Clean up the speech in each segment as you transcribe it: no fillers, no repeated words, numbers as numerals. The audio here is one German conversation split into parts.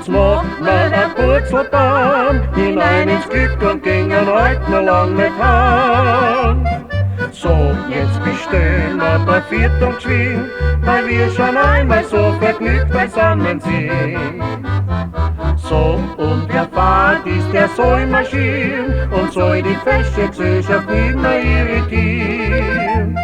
jetzt machen wir ein Purzelbaum hinein ins Glück und gingen heute noch lang nicht heim. So, jetzt bestellen wir bei Viertel geschwind, weil wir schon einmal so vergnügt beisammen sind. So, und wer fahrt ist, der soll marschieren und soll die fesche Gesellschaft nicht mehr irritieren.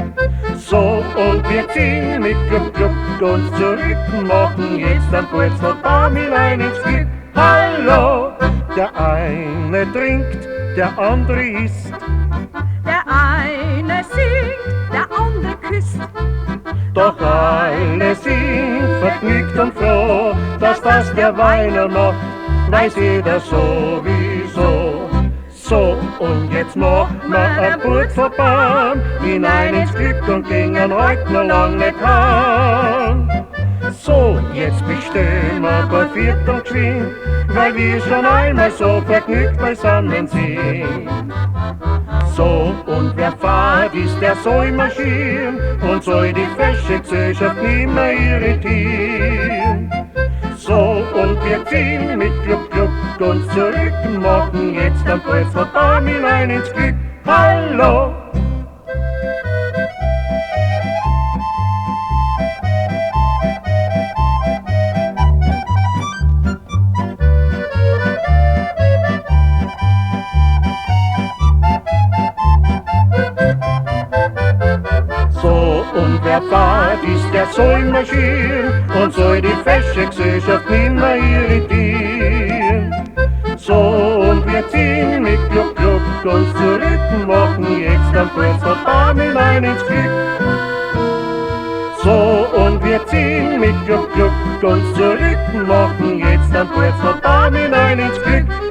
So, und wir ziehen mit Gluck Gluck uns zurück, machen jetzt ein Purzelbaum hinein ins Glück. Hallo, der eine trinkt, der andere isst. Der eine singt, der andere küsst. Doch alle sind vergnügt und froh, dass das der Weiner macht, weiß jeder sowieso. So, und jetzt machen wir ein Purzelbaum hinein ins Glück und gingen heute noch lang nicht heim. So, jetzt bestellen wir bei Viertel geschwind, weil wir schon einmal so vergnügt beisammen sind. So, und wer fahrt ist, der soll marschieren und soll die fesche Gesellschaft nicht mehr irritieren. So, und wir ziehen mit Gluck Gluck uns zurück, machen jetzt ein Purzelbaum hinein ins Glück. Hallo! So, und wer fahrt ist, der soll marschieren und soll die fesche Gesellschaft nicht mehr irritieren. So, und wir ziehen mit Gluck Gluck uns zurück, machen jetzt ein Purzelbaum hinein ins Glück. So, und wir ziehen mit Gluck Gluck uns zurück, machen jetzt ein Purzelbaum hinein ins Glück.